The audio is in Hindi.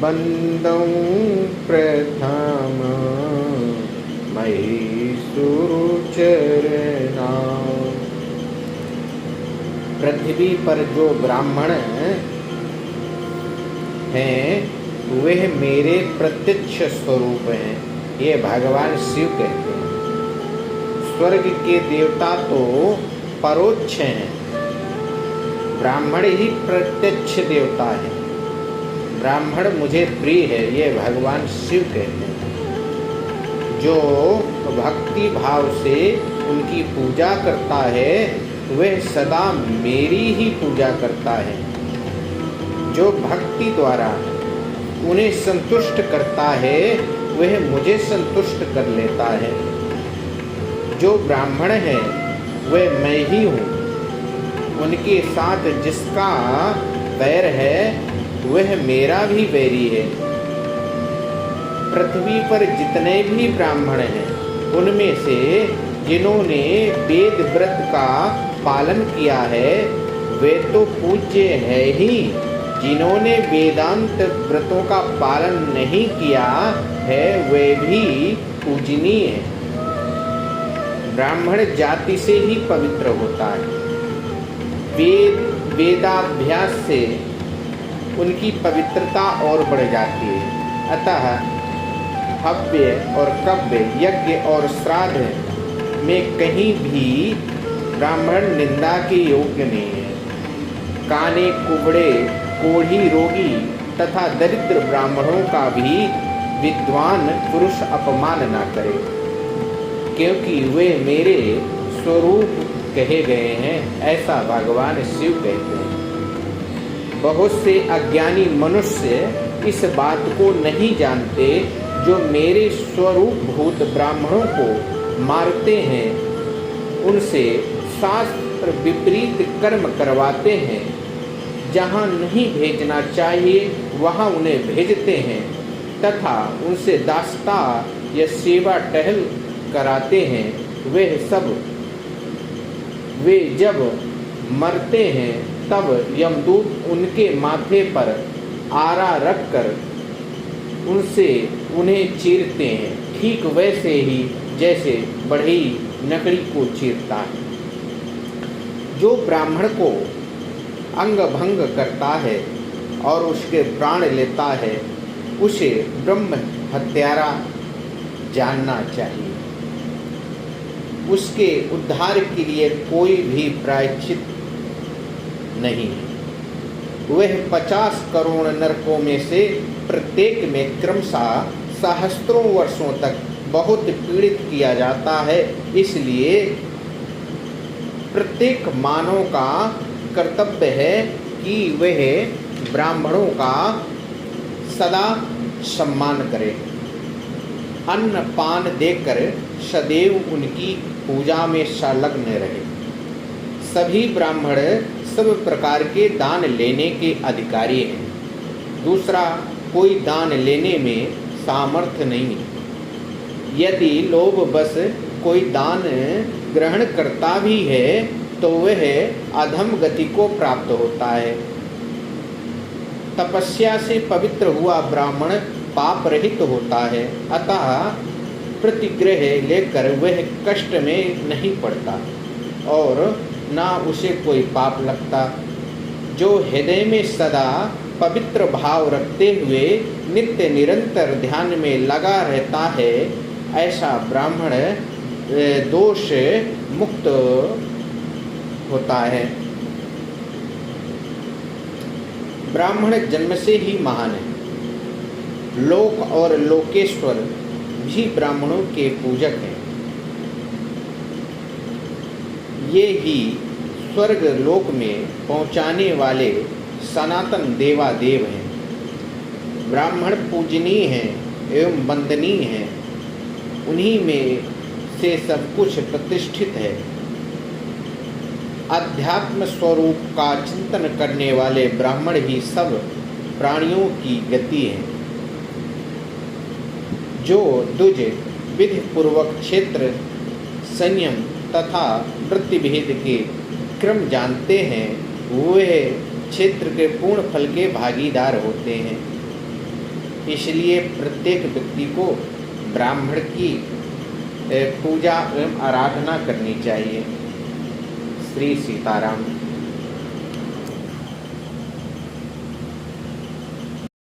बंदौ प्रथम मयि सुरुचरणा। पृथ्वी पर जो ब्राह्मण हैं वे मेरे प्रत्यक्ष स्वरूप हैं, ये भगवान शिव कहते हैं। स्वर्ग के देवता तो परोक्ष हैं, ब्राह्मण ही प्रत्यक्ष देवता है। ब्राह्मण मुझे प्रिय है, ये भगवान शिव कहते हैं। जो भक्ति भाव से उनकी पूजा करता है वह सदा मेरी ही पूजा करता है। जो भक्ति द्वारा उन्हें संतुष्ट करता है वह मुझे संतुष्ट कर लेता है। जो ब्राह्मण है वह मैं ही हूँ। उनके साथ जिसका वैर है वह मेरा भी वैरी है। पृथ्वी पर जितने भी ब्राह्मण हैं उनमें से जिन्होंने वेद व्रत का पालन किया है वे तो पूज्य है ही। जिन्होंने वेदांत व्रतों का पालन नहीं किया है वे भी पूजनीय है। ब्राह्मण जाति से ही पवित्र होता है। वेदाभ्यास से उनकी पवित्रता और बढ़ जाती है। अतः हव्य और कव्य, यज्ञ और श्राद्ध में कहीं भी ब्राह्मण निंदा के योग्य नहीं है। काने, कुबड़े, कोढ़ी, रोगी तथा दरिद्र ब्राह्मणों का भी विद्वान पुरुष अपमान न करे, क्योंकि वे मेरे स्वरूप कहे गए हैं, ऐसा भगवान शिव कहते हैं। बहुत से अज्ञानी मनुष्य इस बात को नहीं जानते, जो मेरे स्वरूप भूत ब्राह्मणों को मारते हैं, उनसे शास्त्र विपरीत कर्म करवाते हैं, जहाँ नहीं भेजना चाहिए वहाँ उन्हें भेजते हैं तथा उनसे दास्ता या सेवा टहल कराते हैं। वे जब मरते हैं तब यमदूत उनके माथे पर आरा रखकर उन्हें चीरते हैं, ठीक वैसे ही जैसे बढ़ई लकड़ी को चीरता है। जो ब्राह्मण को अंग भंग करता है और उसके प्राण लेता है उसे ब्रह्म हत्यारा जानना चाहिए। उसके उद्धार के लिए कोई भी प्रायश्चित नहीं है। वह 50 करोड़ नरकों में से प्रत्येक में क्रमशः सहस्त्रों वर्षों तक बहुत पीड़ित किया जाता है। इसलिए प्रत्येक मानव का कर्तव्य है कि वह ब्राह्मणों का सदा सम्मान करे, अन्न पान देकर सदैव उनकी पूजा में संलग्न रहे। सभी ब्राह्मण सब प्रकार के दान लेने के अधिकारी हैं। दूसरा कोई दान लेने में सामर्थ्य नहीं। यदि लोभ बस कोई दान ग्रहण करता भी है तो वह अधम गति को प्राप्त होता है। तपस्या से पवित्र हुआ ब्राह्मण पाप रहित होता है, अतः प्रतिग्रह लेकर वह कष्ट में नहीं पड़ता और ना उसे कोई पाप लगता। जो हृदय में सदा पवित्र भाव रखते हुए नित्य निरंतर ध्यान में लगा रहता है, ऐसा ब्राह्मण दोष मुक्त होता है। ब्राह्मण जन्म से ही महान है। लोक और लोकेश्वर भी ब्राह्मणों के पूजक हैं। ये ही स्वर्ग लोक में पहुंचाने वाले सनातन देवादेव हैं। ब्राह्मण पूजनीय हैं एवं वंदनीय हैं। उन्हीं में से सब कुछ प्रतिष्ठित है। अध्यात्म स्वरूप का चिंतन करने वाले ब्राह्मण ही सब प्राणियों की गति है। जो द्विज विधि पूर्वक क्षेत्र संयम तथा वृत्तिभेद के क्रम जानते हैं, वे क्षेत्र के पूर्ण फल के भागीदार होते हैं। इसलिए प्रत्येक व्यक्ति को ब्राह्मण की पूजा एवं आराधना करनी चाहिए। श्री सीताराम।